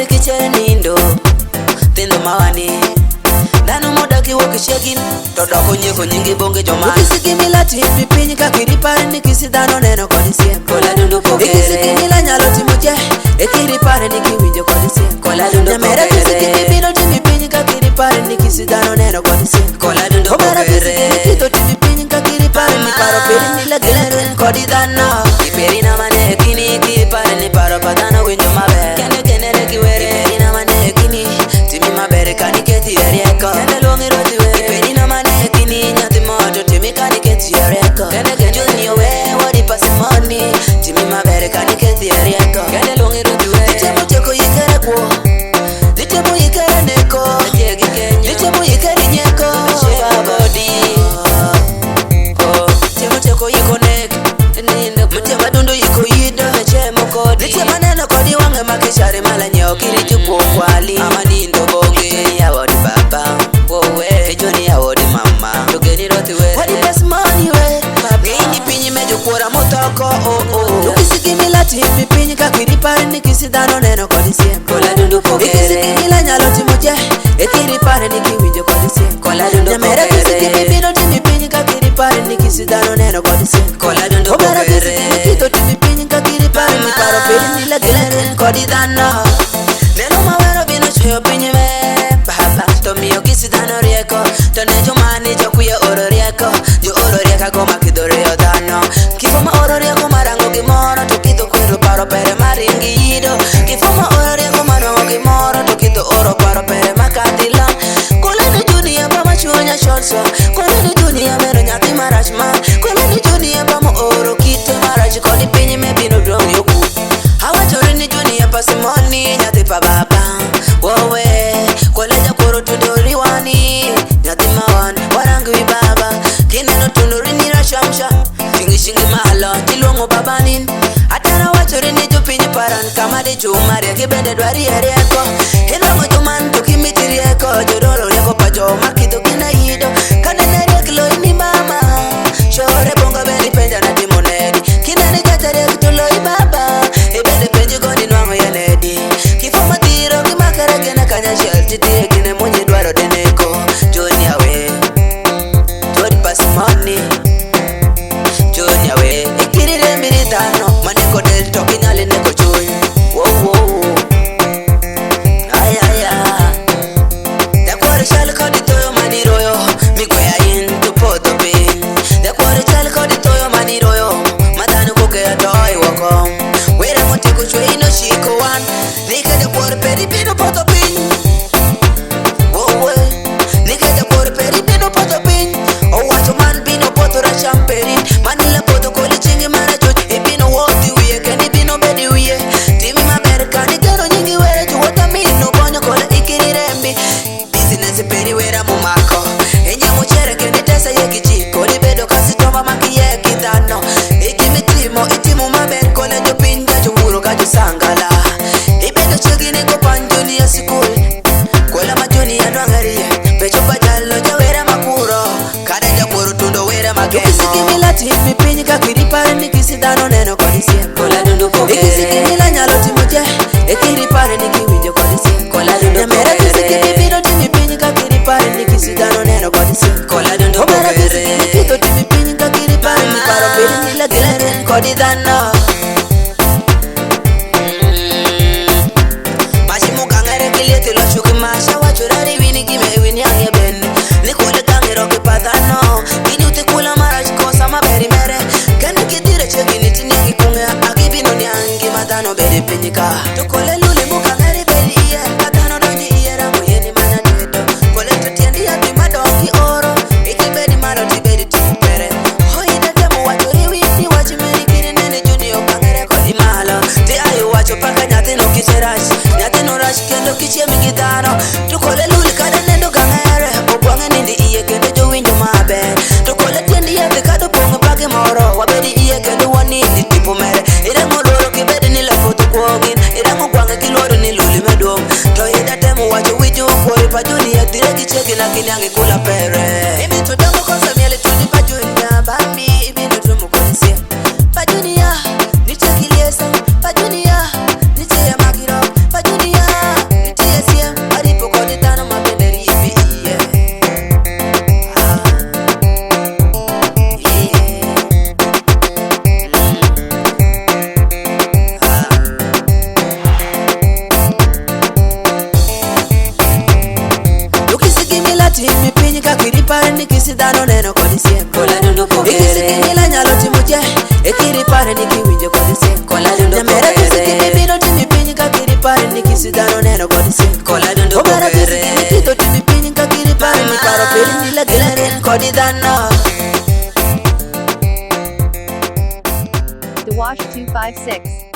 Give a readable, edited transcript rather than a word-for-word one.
kichere nindo Tendo mawani Dano moda kiwoki shegin Toto kunyeko nyingi bonge jomani Ikisiki mila tipi pinyi kakiripare Nikisi dano neno kodi siem Kola dundu pokere Ikisiki mila nyalo timuje Ekiripare nikiwinjo kodi siem Kola dundu pokere Nyamera kisiki mibino timi pinyi kakiripare Nikisi dano neno kodi siem Kola dundu pokere Obera kisiki nikito timi pinyi kakiripare Niparo peri nila gilere kodi dano Kiperi na mane kini kipare Niparo padano winjo mabe Kende kene nekiwere Kiperi na mane kini Timi mabere kaniketi erieko Kende longi roti we Kiperi na mane kini Nyati moto timi kaniketi erieko Kende kene junior we Wadi pasi money Timi mabere kaniketi erieko Kende longi roti we Nitemo cheko yikere kwo Nitemo yikere neko Nitemo yikere nyeko Sheba body Nitemo cheko yiko nek Mutema dundu yiko yido Nitema neno kodi wange makishari mala nyeo Kiritu kwa kwali Ama nindo bonge ya wadi baba Wowe Joni ya wadi mama Tugeni roti we Wadi best money we Gini pinyi mejo kuora motoko Nukisiki mila tipi pinyi kakiripare Nikisi dano neno kodi siem Kola dundu pokere Ikisiki mila nyalo timuje Ekiripare nikiwinjo kodi siem Kola dundu pokere Nyamera kisiki mibino timi pinyi kakiripare Nikisi dano neno kodi siem Kola dundu pokere Obera kisiki nikito timi pinyi kakiripare Niparo peri nila gilere kodi dano Neno mawero bino choyo pinyi me Baba Tomiyo kisi dano rieko Tone jumani jokuye oro rieko Jo oro rieka goma kidore yo dano Kifoma oro rieko marango gimoro Tokito kwero paro pere maringi yido Kifoma oro rieko marango gimoro Tokito oro paro pere makatilo Kuleni dunia pama chuonya shorso Kuleni dunia mero nyaki marachman Kuleni dunia pama oro kite marach Kodi pinyi me bino drum yoku Hawa chorini dunia pasimoni Nyati pa baba Wowe Kweleja kuro tudori wani Nyati mawan Warangu baba Kineno tunuri nira shamsha Shingi shingi mahalo Tilongo babanin Atara wachorini jupinyi paran Kama de chumari Kibende dwari erieko Hinongo juman tukimiti rieko Jodoro rieko pajo Makido kina yido Kanene riekilo ini mama Shore bonga beli penja na timonedi Kinene jata riekitulo baba Ibende penji goni nwango yanedi Kifoma tiro kimakara kena kanya shelti Tire kine mwenye dwaro deneko Joni awe Jodi pasi money Joni awe Ikiri rembiri tano Maneko del toki nyale neko choy Wow wow Ayaya Dekwari shal kodi toyo maniroyo Mikwea in to poto bin Dekwari shal kodi toyo maniroyo Matanu kuke ya toy wakom Were mote kuchwe ino shiko wan Nika dekwari peri bino poto bin Wowe Nika dekwari peri bino poto bin Owacho man bino poto ra champeri Manila poto koli chingi mara choch Ibino woti uye keni bino bedi uye Timi maberka ni gero nyingi were Juwota mino bonyo kole ikiri rembi Business peri wera mumako Enye muchere keni tesa yeki chiko Libedo kasi toma maki yeki dhano Ikimi timo itimu maber kole jo pinja Jumuro kaju sangala Ibedo chegi niko panjoni ya sikuli Kola majoni ya nwangariye Pecho pajalo jawera makuro Kada jakuru tundo wera mageno Ikisiki mila timi pinyi kakiripare Nikisi dano neno kodi siem Kola dundu pokere Ikisiki mila nyalo timuje Ekiripare nikiwinjo kodi siem Kola dundu pokere Nyamera kisiki mibino timi pinyi kakiripare Nikisi dano neno kodi siem Kola dundu pokere Obera kisiki nikito timi pinyi kakiripare Niparo peri nila gilere kodi dano Mashimu kangere kilete lo shuki masha Wachurari wini kime wini ange bende Nikule kangero kipadano Kini utikula mara chikosa maberi mere Kani kitire chegi nitini kikunge Akibino ni angi matano beri pinyika Tukole luli mukangeri beri iye Katano donji iye rangu yeni mana duedo Kole tutiendi ya timadongi oro Ikibedi maro tibedi tikupere Hoida temu wachuri wini wachimeni kiri nene junior kangere kodi malo Ti ayo wacho paka nyati no kicherashi Nyati no rashi kendo kichie mingitano Tukole luli kada nendo kangere Obwange nindi iye kendo jo winjo mabe Tukole tiendi ya vikado pongo pake moro Wabedi iye kendo wanini tipo mere Irango loro kibedi nila foto kuogin Irango kwange kiloro ni luli medong Tohida temu wacho wiju Kwori pajuni ya dire kicheki na kinyangi kula pere Ibi tudango konsa miele tuni pajuni ya Bami ibi nutumu kwenisia Pajuni ya Niche kiliesa Pajuni ya Niche ya makiro Pajuni ya dundo pogere Ikisikinila nyalo timo je Ekiri pare nikiwinjo kodi sim Kola dundo Nyamera pogere kisikimibino timi pinyi kakiri pare nikisidano neno kodi sim Kola dundo Omera pogere kisikimikito timi pinyi kakiri pare nikaro peri nila gilaren kodi dhano The Wash 256